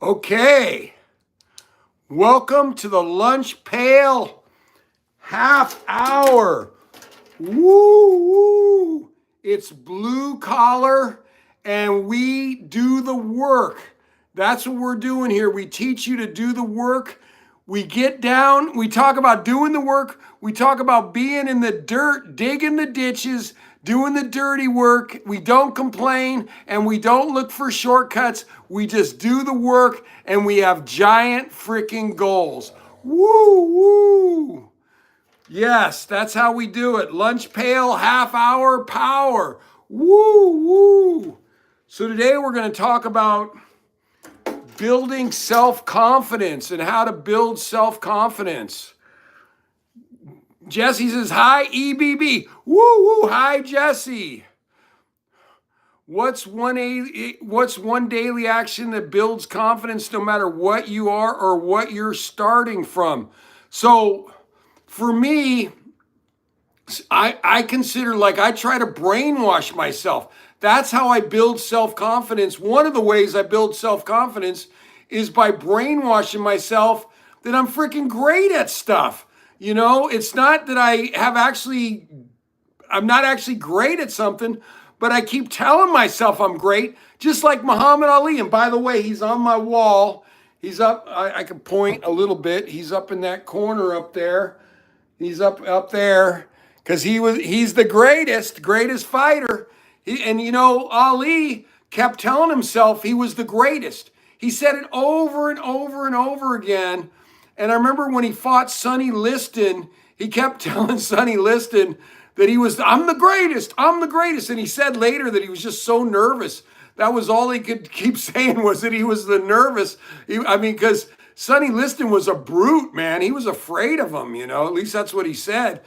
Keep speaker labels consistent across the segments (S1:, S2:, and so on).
S1: Okay, welcome to the lunch pail half hour. Woo woo! It's blue collar and we do the work. That's what we're doing here. We teach you to do the work. We get down, we talk about doing the work, we talk about being in the dirt, digging the ditches, doing the dirty work. We don't complain and we don't look for shortcuts. We just do the work and we have giant freaking goals. Woo woo! Yes, that's how we do it. Lunch pail, half hour power. Woo woo! So today we're going to talk about building self-confidence and how to build self-confidence. Jesse says, hi, EBB. Woo woo, hi, Jesse. What's one daily action that builds confidence no matter what you are or what you're starting from? So for me, I consider, like, I try to brainwash myself. That's how I build self-confidence. One of the ways I build self-confidence is by brainwashing myself that I'm freaking great at stuff. You know, it's not that I'm not actually great at something, but I keep telling myself I'm great, just like Muhammad Ali. And by the way, he's on my wall. He's up, I can point a little bit. He's up in that corner up there. He's up there because he's the greatest fighter. And you know, Ali kept telling himself he was the greatest. He said it over and over and over again. And I remember when he fought Sonny Liston, he kept telling Sonny Liston that I'm the greatest, I'm the greatest. And he said later that he was just so nervous. That was all he could keep saying, was that he was the nervous. Because Sonny Liston was a brute, man. He was afraid of him, you know, at least that's what he said.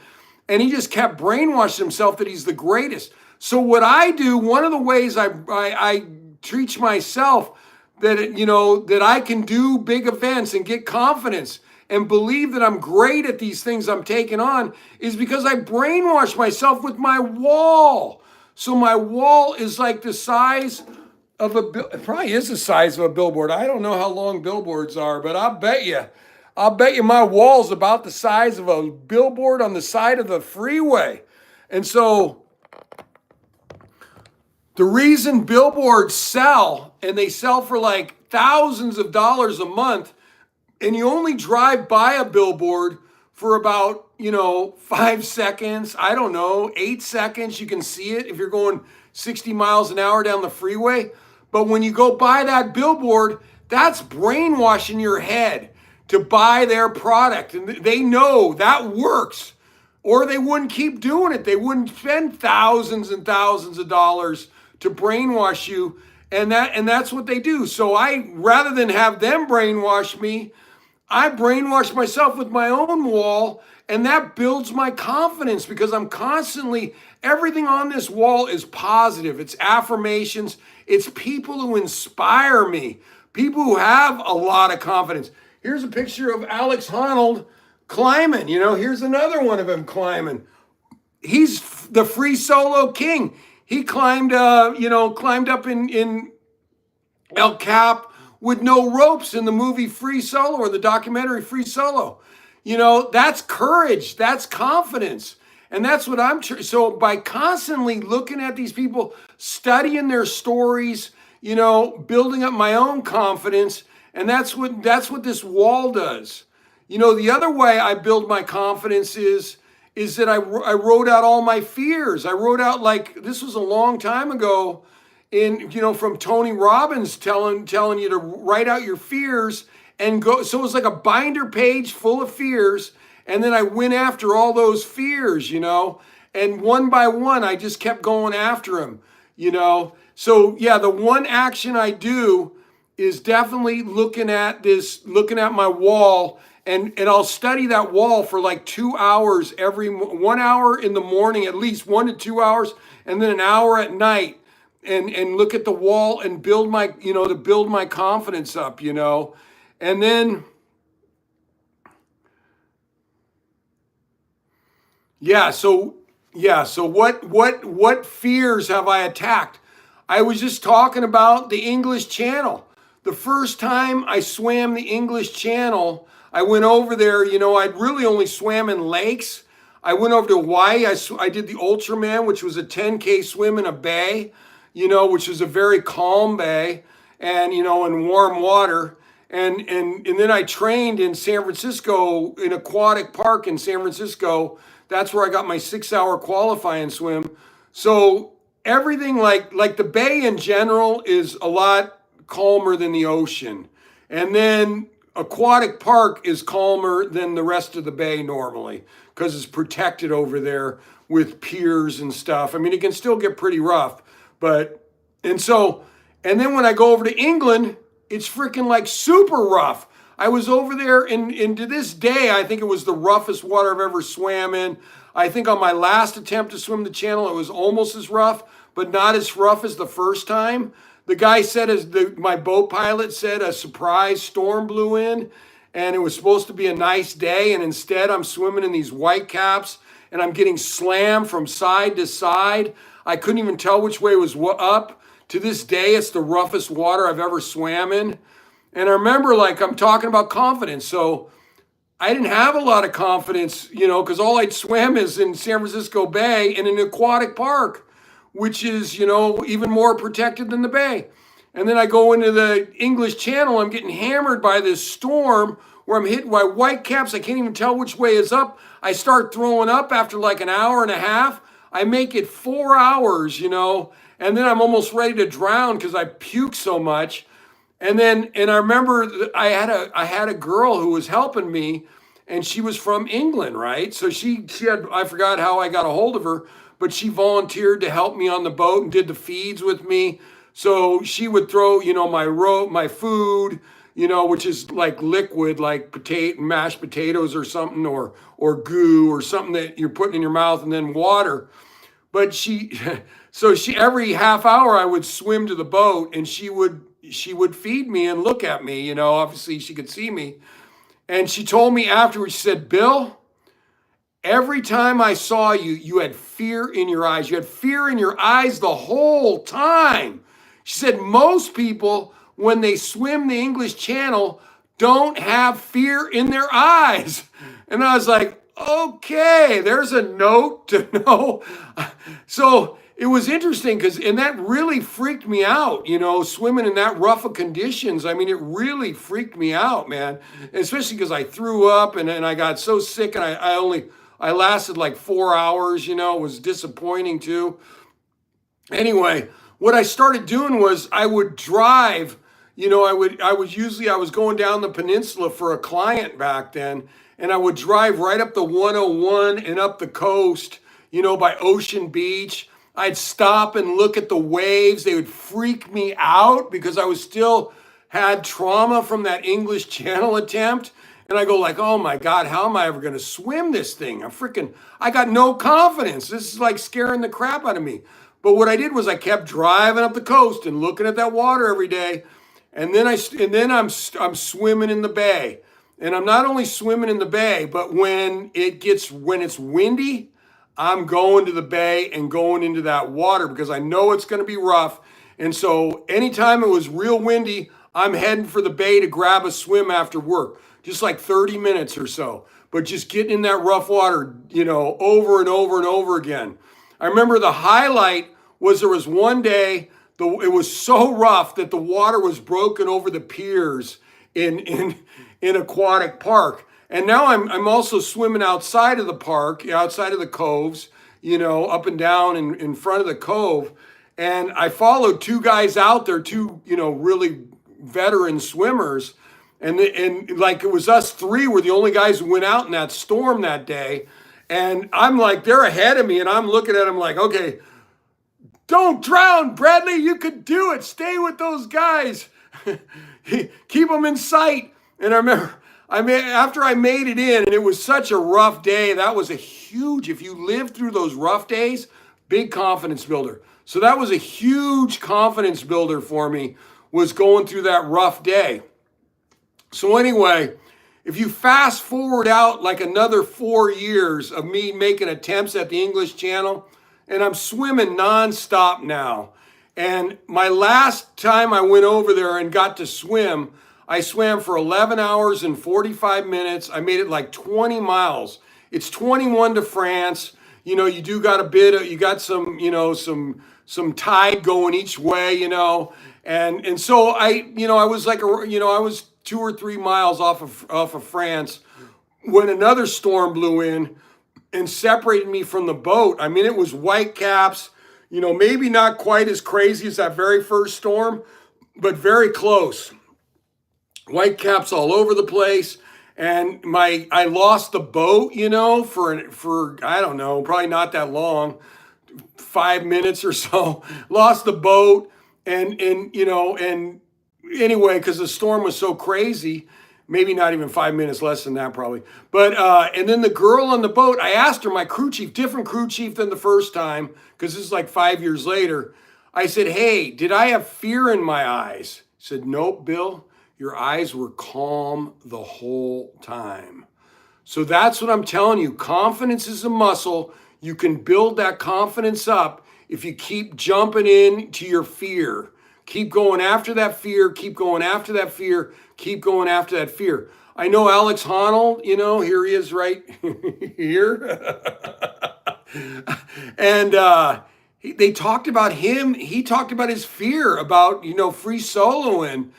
S1: And he just kept brainwashing himself that he's the greatest. So what I do, one of the ways I teach myself that I can do big events and get confidence and believe that I'm great at these things I'm taking on is because I brainwash myself with my wall. So my wall is like the size of it probably is the size of a billboard. I don't know how long billboards are, but I'll bet you my wall's about the size of a billboard on the side of the freeway. And so the reason billboards sell, and they sell for like thousands of dollars a month, and you only drive by a billboard for about, 5 seconds, 8 seconds, you can see it if you're going 60 miles an hour down the freeway. But when you go by that billboard, that's brainwashing your head to buy their product. And they know that works, or they wouldn't keep doing it. They wouldn't spend thousands and thousands of dollars to brainwash you. And that's what they do. So rather than have them brainwash me, I brainwash myself with my own wall, and that builds my confidence because I'm constantly, everything on this wall is positive. It's affirmations. It's people who inspire me, people who have a lot of confidence. Here's a picture of Alex Honnold climbing. Here's another one of him climbing. He's the free solo king. He climbed up in El Cap with no ropes in the movie Free Solo, or the documentary Free Solo. That's courage, that's confidence. And that's what so by constantly looking at these people, studying their stories, building up my own confidence, and that's what this wall does. The other way I build my confidence is that I wrote out all my fears. I wrote out, like, this was a long time ago, from Tony Robbins telling you to write out your fears and go. So it was like a binder page full of fears. And then I went after all those fears, and one by one, I just kept going after them, So yeah, the one action I do is definitely looking at my wall, and I'll study that wall for like 2 hours 1 hour in the morning, at least 1 to 2 hours, and then an hour at night. And look at the wall and build my, to build my confidence up, and then, so what fears have I attacked? I was just talking about the English Channel. the first time I swam the English Channel, I went over there, I'd really only swam in lakes. I went over to Hawaii. I did the Ultraman, which was a 10K swim in a bay, which was a very calm bay and, in warm water. And then I trained in San Francisco, in Aquatic Park in San Francisco. That's where I got my 6-hour qualifying swim. So everything like the bay in general is a lot calmer than the ocean. And then Aquatic Park is calmer than the rest of the bay normally because it's protected over there with piers and stuff. I mean, it can still get pretty rough, and then when I go over to England, it's freaking like super rough. I was over there and to this day, I think it was the roughest water I've ever swam in. I think on my last attempt to swim the channel, it was almost as rough, but not as rough as the first time. The guy said, my boat pilot said, a surprise storm blew in and it was supposed to be a nice day. And instead I'm swimming in these white caps and I'm getting slammed from side to side. I couldn't even tell which way was up. To this day, it's the roughest water I've ever swam in. And I remember, I'm talking about confidence. So I didn't have a lot of confidence, because all I'd swam is in San Francisco Bay and in Aquatic Park, which is, even more protected than the bay. And then I go into the English Channel. I'm getting hammered by this storm where I'm hit by white caps. I can't even tell which way is up. I start throwing up after like an hour and a half. I make it 4 hours, and then I'm almost ready to drown because I puke so much. And I remember I had a girl who was helping me, and she was from England, right? So she had, I forgot how I got a hold of her, but she volunteered to help me on the boat and did the feeds with me. So she would throw, my food, which is like liquid, like mashed potatoes or something, or goo or something that you're putting in your mouth, and then water. But so every half hour I would swim to the boat and she would feed me and look at me, obviously she could see me. And she told me afterwards, she said, Bill, every time I saw you, you had fear in your eyes. You had fear in your eyes the whole time. She said, most people, when they swim the English Channel, don't have fear in their eyes. And I was like, okay, there's a note to know. So it was interesting and that really freaked me out, swimming in that rough of conditions. I mean, it really freaked me out, man, especially because I threw up and I got so sick and I lasted like 4 hours, it was disappointing too. Anyway, what I started doing was I would drive, I was going down the peninsula for a client back then. And I would drive right up the 101 and up the coast, by Ocean Beach. I'd stop and look at the waves. They would freak me out because I still had trauma from that English Channel attempt. And I go like, oh my God, how am I ever going to swim this thing? I got no confidence. This is like scaring the crap out of me. But what I did was I kept driving up the coast and looking at that water every day. And then I'm swimming in the bay. And I'm not only swimming in the bay, but when it's windy, I'm going to the bay and going into that water because I know it's going to be rough. And so anytime it was real windy, I'm heading for the bay to grab a swim after work, just like 30 minutes or so, but just getting in that rough water, over and over and over again. I remember the highlight was there was one day, it was so rough that the water was broken over the piers in Aquatic Park. And now I'm also swimming outside of the park, outside of the coves, up and down in front of the cove. And I followed two guys out there, two, really veteran swimmers. And like it was us three were the only guys who went out in that storm that day. And I'm like, they're ahead of me. And I'm looking at them like, okay, don't drown, Bradley. You could do it. Stay with those guys. Keep them in sight. And I remember, after I made it in, and it was such a rough day, that was a huge, if you live through those rough days, big confidence builder. So that was a huge confidence builder for me, was going through that rough day. So anyway, if you fast forward out like another 4 years of me making attempts at the English Channel, and I'm swimming nonstop now. And my last time I went over there and got to swim, I swam for 11 hours and 45 minutes. I made it like 20 miles. It's 21 to France. You know, you do got a bit of, you got some, you know, some tide going each way, you know. And so I was like, I was 2 or 3 miles off of France when another storm blew in and separated me from the boat. I mean, it was white caps, you know, maybe not quite as crazy as that very first storm, but very close. White caps all over the place. And I lost the boat, you know, for I don't know, probably not that long, 5 minutes or so. Lost the boat, and anyway, because the storm was so crazy, maybe not even 5 minutes, less than that probably. But and then the girl on the boat, I asked her, my crew chief, different crew chief than the first time, because this is like 5 years later. I said, hey, did I have fear in my eyes? She said, nope, Bill. Your eyes were calm the whole time. So that's what I'm telling you. Confidence is a muscle. You can build that confidence up if you keep jumping into your fear. Keep going after that fear. Keep going after that fear. Keep going after that fear. I know Alex Honnold, you know, here he is right here. And they talked about him. He talked about his fear about, you know, free soloing.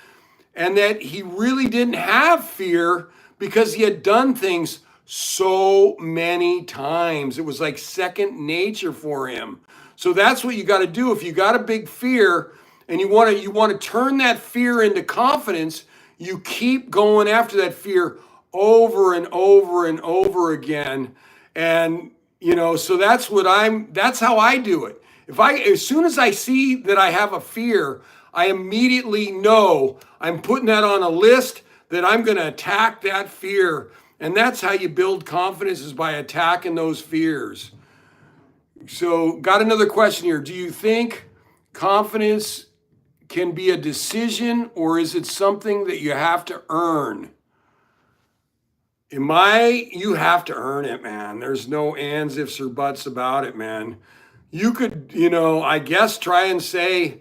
S1: And that he really didn't have fear because he had done things so many times. It was like second nature for him. So that's what you got to do. If you got a big fear and you want to turn that fear into confidence, you keep going after that fear over and over and over again. And you know, so that's how I do it. As soon as I see that I have a fear, I immediately know I'm putting that on a list that I'm going to attack that fear. And that's how you build confidence, is by attacking those fears. So got another question here. Do you think confidence can be a decision, or is it something that you have to earn? You have to earn it, man. There's no ands, ifs, or buts about it, man. You could, I guess try and say,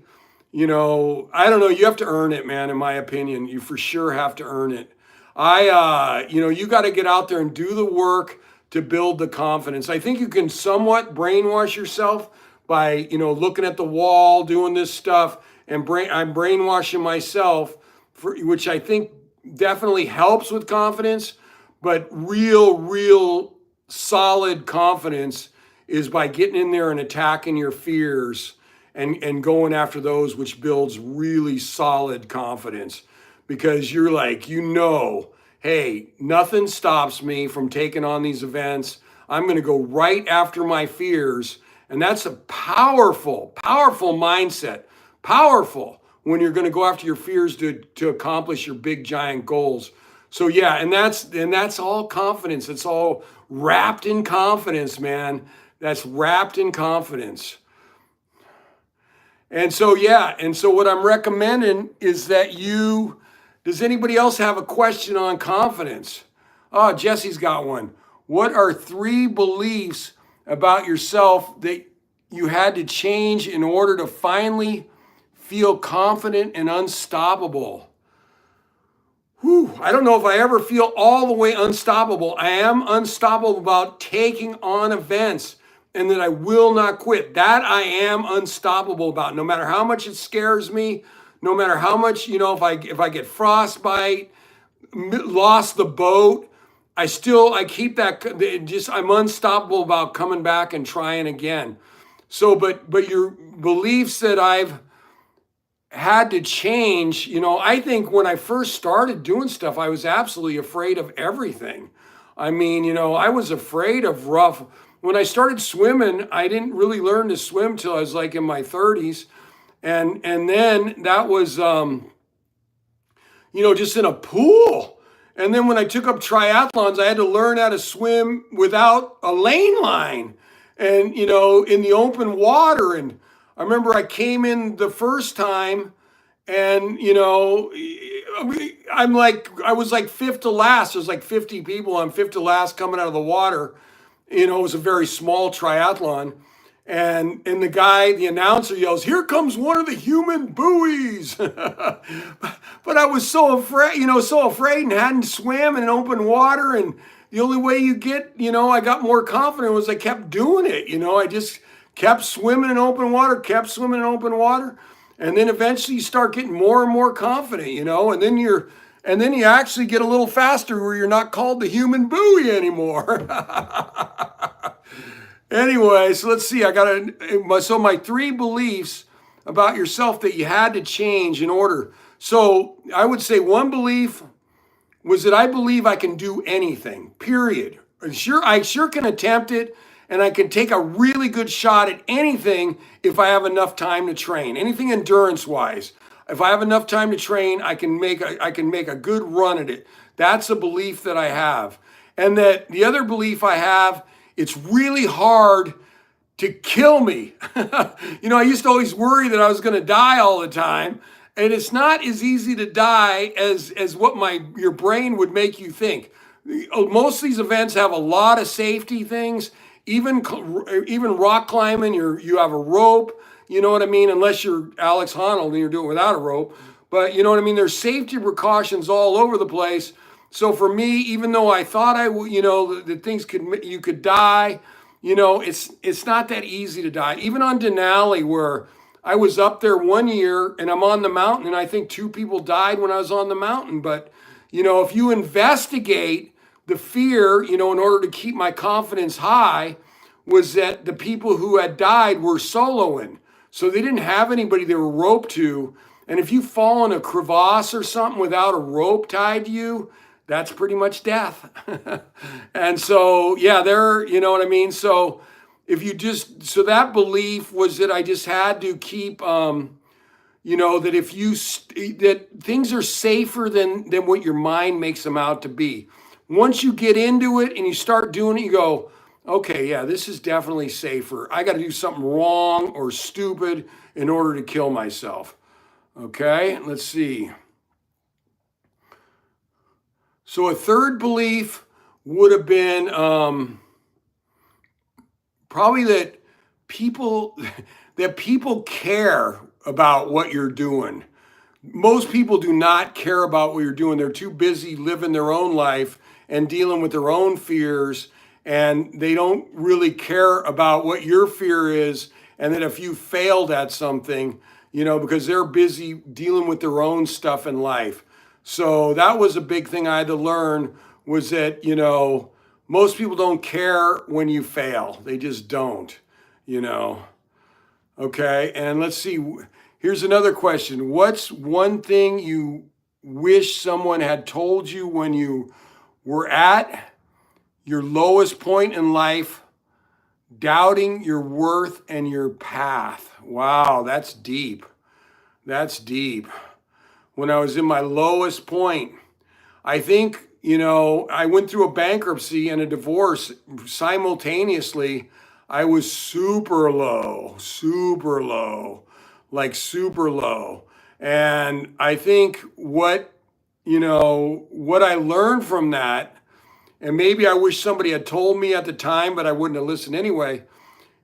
S1: I don't know. You have to earn it, man. In my opinion, you for sure have to earn it. You got to get out there and do the work to build the confidence. I think you can somewhat brainwash yourself by, looking at the wall, doing this stuff, and I'm brainwashing myself, which I think definitely helps with confidence. But real solid confidence is by getting in there and attacking your fears and going after those, which builds really solid confidence, because you're like, hey, nothing stops me from taking on these events. I'm going to go right after my fears. And that's a powerful mindset. Powerful when you're going to go after your fears to accomplish your big giant goals. So yeah, and that's all confidence. It's all wrapped in confidence, man. That's wrapped in confidence. And so what I'm recommending is that does anybody else have a question on confidence? Oh, Jesse's got one. What are 3 beliefs about yourself that you had to change in order to finally feel confident and unstoppable? I don't know if I ever feel all the way unstoppable. I am unstoppable about taking on events, and that I will not quit. That I am unstoppable about. No matter how much it scares me, no matter how much, if I get frostbite, lost the boat, I keep that, I'm unstoppable about coming back and trying again. So, but your beliefs that I've had to change, I think when I first started doing stuff, I was absolutely afraid of everything. I mean, I was afraid of rough. When I started swimming, I didn't really learn to swim till I was like in my 30s. And then that was, just in a pool. And then when I took up triathlons, I had to learn how to swim without a lane line and, in the open water. And I remember I came in the first time and, I was like fifth to last. There's like 50 people. I'm fifth to last coming out of the water. It was a very small triathlon. And the guy, the announcer yells, "Here comes one of the human buoys." But I was so afraid, so afraid, and hadn't swam in open water. And the only way you get, I got more confident was I kept doing it. I just kept swimming in open water, kept swimming in open water. And then eventually you start getting more and more confident, and then you actually get a little faster where you're not called the human buoy anymore. Anyway, so let's see. So my 3 beliefs about yourself that you had to change in order. So I would say one belief was that I believe I can do anything, period. I sure can attempt it, and I can take a really good shot at anything if I have enough time to train. Anything endurance wise. If I have enough time to train, I can make a good run at it. That's a belief that I have. And that the other belief I have, it's really hard to kill me. I used to always worry that I was going to die all the time. And it's not as easy to die as what your brain would make you think. Most of these events have a lot of safety things. Even rock climbing, you have a rope. You know what I mean? Unless you're Alex Honnold and you're doing it without a rope. But you know what I mean? There's safety precautions all over the place. So for me, even though I thought that you could die, it's not that easy to die. Even on Denali, where I was up there one year and I'm on the mountain, and I think 2 people died when I was on the mountain. But, if you investigate the fear, in order to keep my confidence high, was that the people who had died were soloing. So they didn't have anybody they were roped to. And if you fall in a crevasse or something without a rope tied to you, that's pretty much death. And so, yeah, you know what I mean? So that belief was that I just had to keep, that that things are safer than what your mind makes them out to be. Once you get into it and you start doing it, you go, okay, yeah, this is definitely safer. I got to do something wrong or stupid in order to kill myself. Okay, let's see. So a third belief would have been probably that people care about what you're doing. Most people do not care about what you're doing. They're too busy living their own life and dealing with their own fears, and they don't really care about what your fear is, and that if you failed at something, because they're busy dealing with their own stuff in life. So that was a big thing I had to learn, was that, most people don't care when you fail. They just don't, Okay, and let's see. Here's another question. What's one thing you wish someone had told you when you were at your lowest point in life, doubting your worth and your path? Wow, that's deep. That's deep. When I was in my lowest point, I think, I went through a bankruptcy and a divorce simultaneously. I was super low, like super low. And I think what I learned from that, and maybe I wish somebody had told me at the time, but I wouldn't have listened anyway,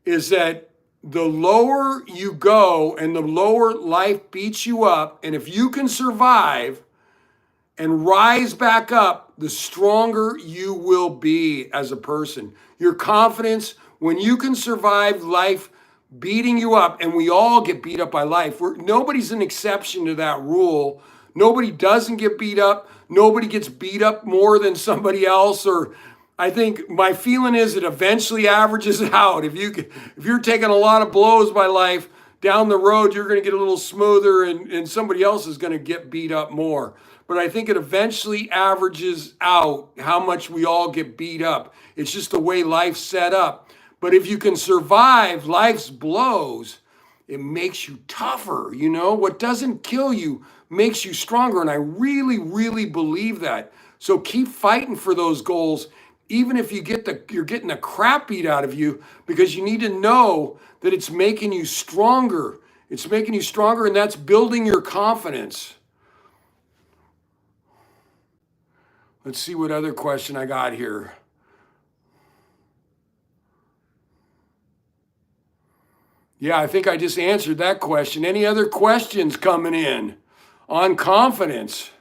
S1: is that the lower you go and the lower life beats you up, and if you can survive and rise back up, the stronger you will be as a person. Your confidence, when you can survive life beating you up, and we all get beat up by life. Nobody's an exception to that rule. Nobody doesn't get beat up. Nobody gets beat up more than somebody else. Or I think my feeling is it eventually averages out. If you're taking a lot of blows by life, down the road, you're going to get a little smoother, and somebody else is going to get beat up more. But I think it eventually averages out how much we all get beat up. It's just the way life's set up. But if you can survive life's blows, it makes you tougher. What doesn't kill you makes you stronger. And I really, really believe that. So keep fighting for those goals, even if you're getting the crap beat out of you, because you need to know that it's making you stronger. It's making you stronger, and that's building your confidence. Let's see what other question I got here. Yeah, I think I just answered that question. Any other questions coming in on confidence?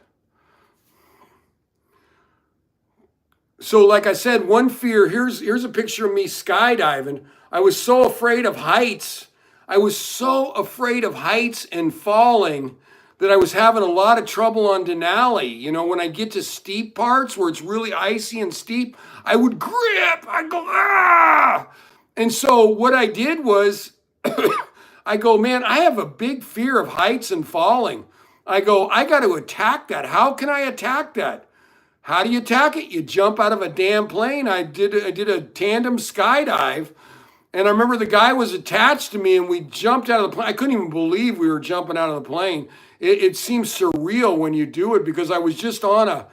S1: So like I said, one fear, here's a picture of me skydiving. I was so afraid of heights. I was so afraid of heights and falling that I was having a lot of trouble on Denali. You know, when I get to steep parts where it's really icy and steep, I would grip. I'd go, ah! And so what I did was I go, man, I have a big fear of heights and falling. I go, I got to attack that. How can I attack that? How do you attack it? You jump out of a damn plane. I did a tandem skydive, and I remember the guy was attached to me, and we jumped out of the plane. I couldn't even believe we were jumping out of the plane. It seems surreal when you do it because I was just on a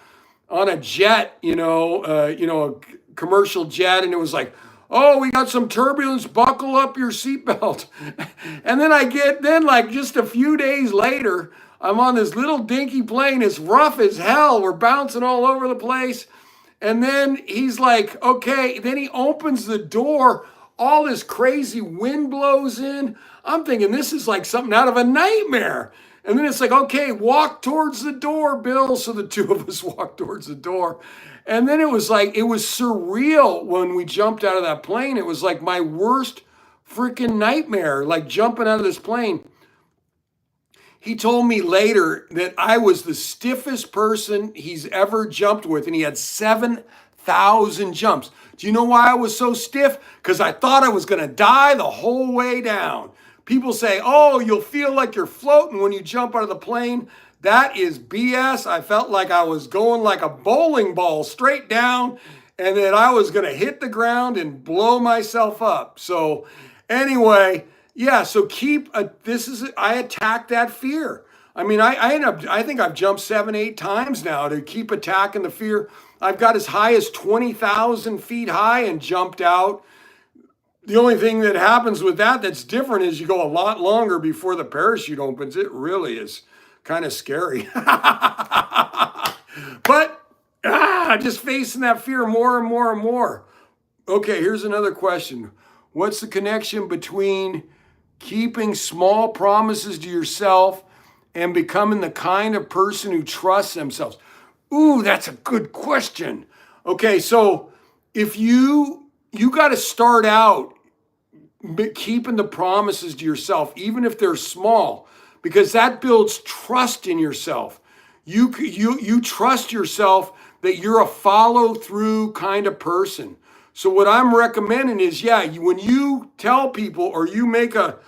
S1: jet, a commercial jet, and it was like, oh, we got some turbulence. Buckle up your seatbelt. And then like just a few days later, I'm on this little dinky plane. It's rough as hell. We're bouncing all over the place. And then he's like, okay. Then he opens the door. All this crazy wind blows in. I'm thinking this is like something out of a nightmare. And then it's like, okay, walk towards the door, Bill. So the two of us walked towards the door. And then it was surreal when we jumped out of that plane. It was like my worst freaking nightmare, like jumping out of this plane. He told me later that I was the stiffest person he's ever jumped with, and he had 7,000 jumps. Do you know why I was so stiff? Because I thought I was going to die the whole way down. People say, oh, you'll feel like you're floating when you jump out of the plane. That is BS. I felt like I was going like a bowling ball straight down and that I was going to hit the ground and blow myself up. So anyway, yeah, so I attack that fear. I mean, I think I've jumped 7, 8 times now to keep attacking the fear. I've got as high as 20,000 feet high and jumped out. The only thing that happens with that's different is you go a lot longer before the parachute opens. It really is kind of scary. But just facing that fear more and more and more. Okay, here's another question. What's the connection between keeping small promises to yourself and becoming the kind of person who trusts themselves? Ooh, that's a good question. Okay, so if you got to start out keeping the promises to yourself, even if they're small, because that builds trust in yourself. You trust yourself that you're a follow through kind of person. So what I'm recommending is, when you tell people or you make a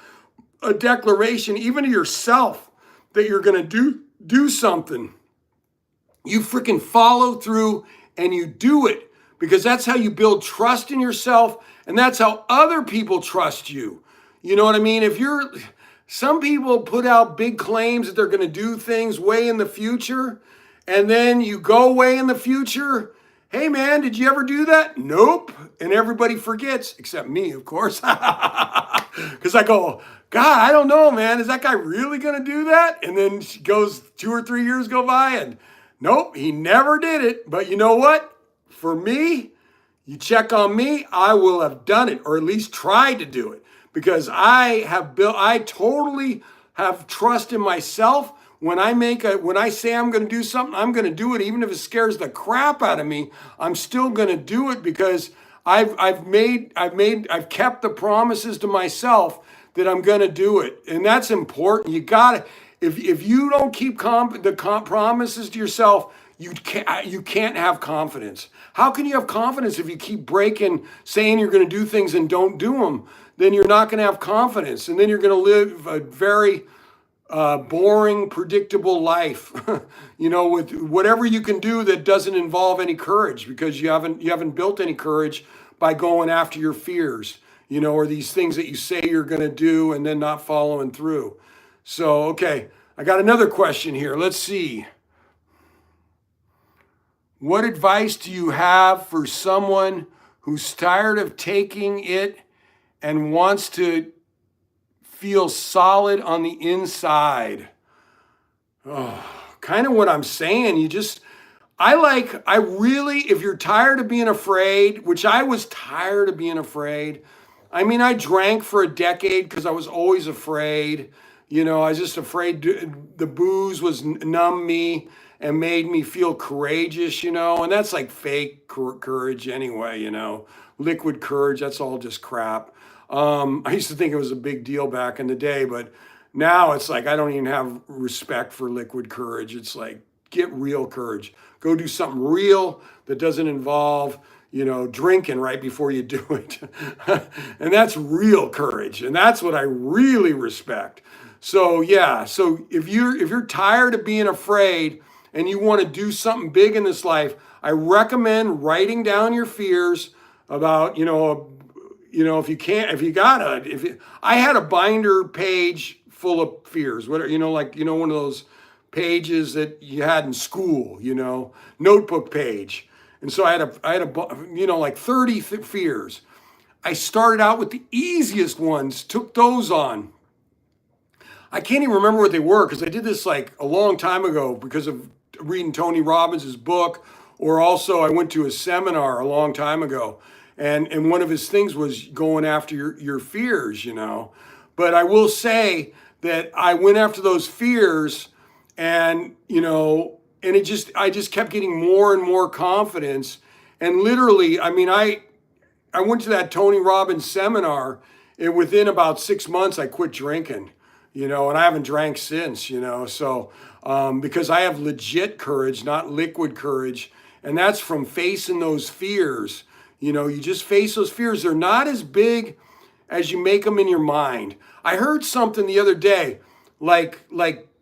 S1: declaration, even to yourself, that you're going to do something, you freaking follow through and you do it, because that's how you build trust in yourself, and that's how other people trust you. You know what I mean? Some people put out big claims that they're going to do things way in the future, and then you go way in the future. Hey man, did you ever do that? Nope. And everybody forgets, except me, of course. Because I go, God, I don't know, man. Is that guy really going to do that? And then she goes 2 or 3 years go by and nope, he never did it. But you know what? For me, you check on me, I will have done it, or at least tried to do it, because I totally have trust in myself. When I say I'm going to do something, I'm going to do it, even if it scares the crap out of me. I'm still going to do it because I've kept the promises to myself that I'm going to do it, and that's important. You got to, if you don't keep promises to yourself, you can't have confidence. How can you have confidence if you keep saying you're going to do things and don't do them? Then you're not going to have confidence, and then you're going to live a very boring, predictable life. With whatever you can do that doesn't involve any courage, because you haven't built any courage by going after your fears, or these things that you say you're going to do and then not following through. So, okay, I got another question here. Let's see. What advice do you have for someone who's tired of taking it and wants to feel solid on the inside? Oh, kind of what I'm saying. If you're tired of being afraid, which I was tired of being afraid, I mean, I drank for a decade because I was always afraid. You know, I was just afraid the booze was numb me and made me feel courageous, you know, and that's like fake courage anyway, you know, liquid courage, that's all just crap. I used to think it was a big deal back in the day, but now it's like I don't even have respect for liquid courage. It's like, get real courage. Go do something real that doesn't involve, you know, drinking right before you do it. And that's real courage. And that's what I really respect. So yeah, so if you're tired of being afraid and you want to do something big in this life, I recommend writing down your fears about, if you can't, if you gotta, if you, I had a binder page full of fears, what like, one of those pages that you had in school, notebook page. And so I had like 30 fears. I started out with the easiest ones, took those on. I can't even remember what they were because I did this like a long time ago because of reading Tony Robbins' book, or also I went to a seminar a long time ago. And one of his things was going after your fears, But I will say that I went after those fears and, and I just kept getting more and more confidence. And literally, I mean, I went to that Tony Robbins seminar, and within about 6 months, I quit drinking, and I haven't drank since, so because I have legit courage, not liquid courage. And that's from facing those fears. You just face those fears. They're not as big as you make them in your mind. I heard something the other day, like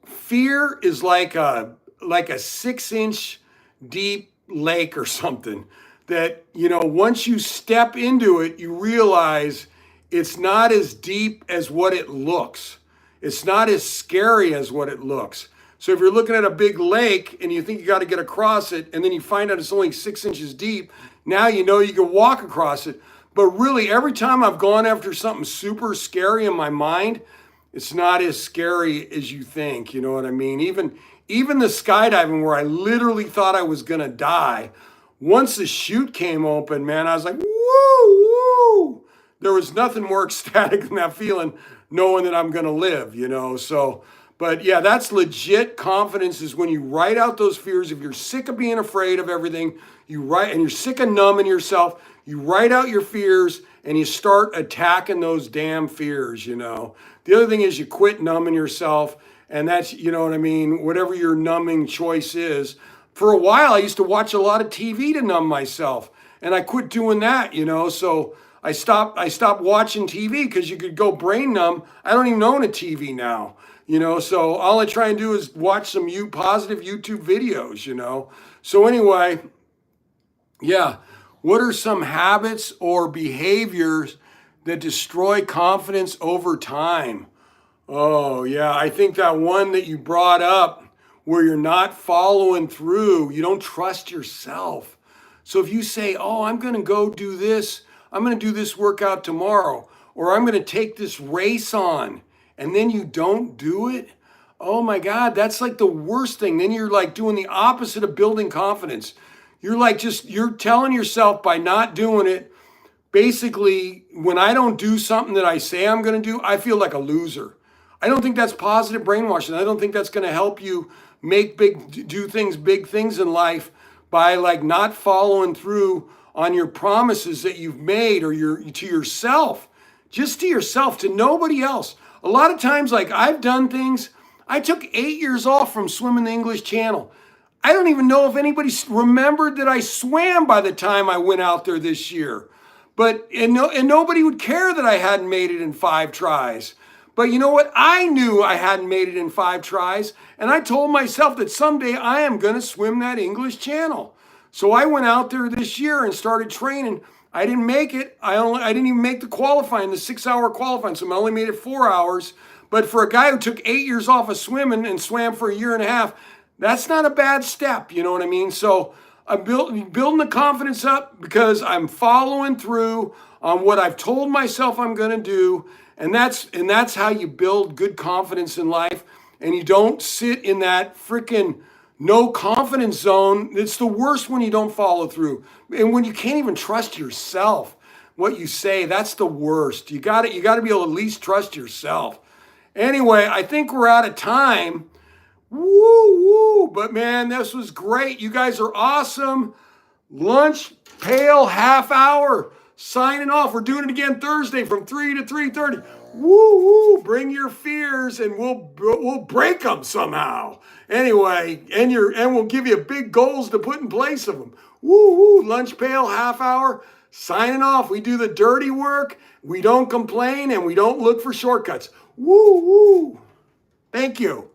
S1: fear is like a 6-inch deep lake or something that, once you step into it, you realize it's not as deep as what it looks. It's not as scary as what it looks. So if you're looking at a big lake and you think you got to get across it, and then you find out it's only 6 inches deep, now you know you can walk across it. But really, every time I've gone after something super scary in my mind, it's not as scary as you think. You know what I mean? Even the skydiving, where I literally thought I was gonna die, once the chute came open, man, I was like, woo, woo. There was nothing more ecstatic than that feeling, knowing that I'm gonna live, So, but yeah, that's legit confidence, is when you write out those fears. If you're sick of being afraid of everything, you write, and you're sick of numbing yourself, you write out your fears and you start attacking those damn fears, The other thing is you quit numbing yourself, and that's, what I mean, whatever your numbing choice is. For a while, I used to watch a lot of TV to numb myself, and I quit doing that, So I stopped watching TV because you could go brain numb. I don't even own a TV now, So all I try and do is watch some positive YouTube videos, So anyway, yeah. What are some habits or behaviors that destroy confidence over time? Oh, yeah. I think that one that you brought up, where you're not following through, you don't trust yourself. So if you say, oh, I'm going to go do this, I'm going to do this workout tomorrow, or I'm going to take this race on, and then you don't do it, oh my God, that's like the worst thing. Then you're like doing the opposite of building confidence. You're telling yourself by not doing it, basically, when I don't do something that I say I'm going to do, I feel like a loser. I don't think that's positive brainwashing. I don't think that's going to help you big things in life, by like not following through on your promises that you've made, or to yourself, just to yourself, to nobody else. A lot of times, like I've done things, I took 8 years off from swimming the English Channel. I don't even know if anybody remembered that I swam by the time I went out there this year. And nobody would care that I hadn't made it in 5 tries. But you know what? I knew I hadn't made it in 5 tries. And I told myself that someday I am going to swim that English Channel. So I went out there this year and started training. I didn't make it. I didn't even make the 6-hour qualifying. So I only made it 4 hours. But for a guy who took 8 years off of swimming and swam for a year and a half, that's not a bad step, you know what I mean? So I'm building the confidence up because I'm following through on what I've told myself I'm going to do, and that's how you build good confidence in life. And you don't sit in that freaking no confidence zone. It's the worst when you don't follow through, and when you can't even trust yourself. what you say. That's the worst. You got to be able to at least trust yourself. Anyway, I think we're out of time. Woo woo! But man, this was great. You guys are awesome. Lunch pail half hour. Signing off. We're doing it again Thursday from 3 to 3:30. Woo woo! Bring your fears and we'll break them somehow. Anyway, and we'll give you big goals to put in place of them. Woo woo! Lunch pail half hour. Signing off. We do the dirty work. We don't complain and we don't look for shortcuts. Woo woo! Thank you.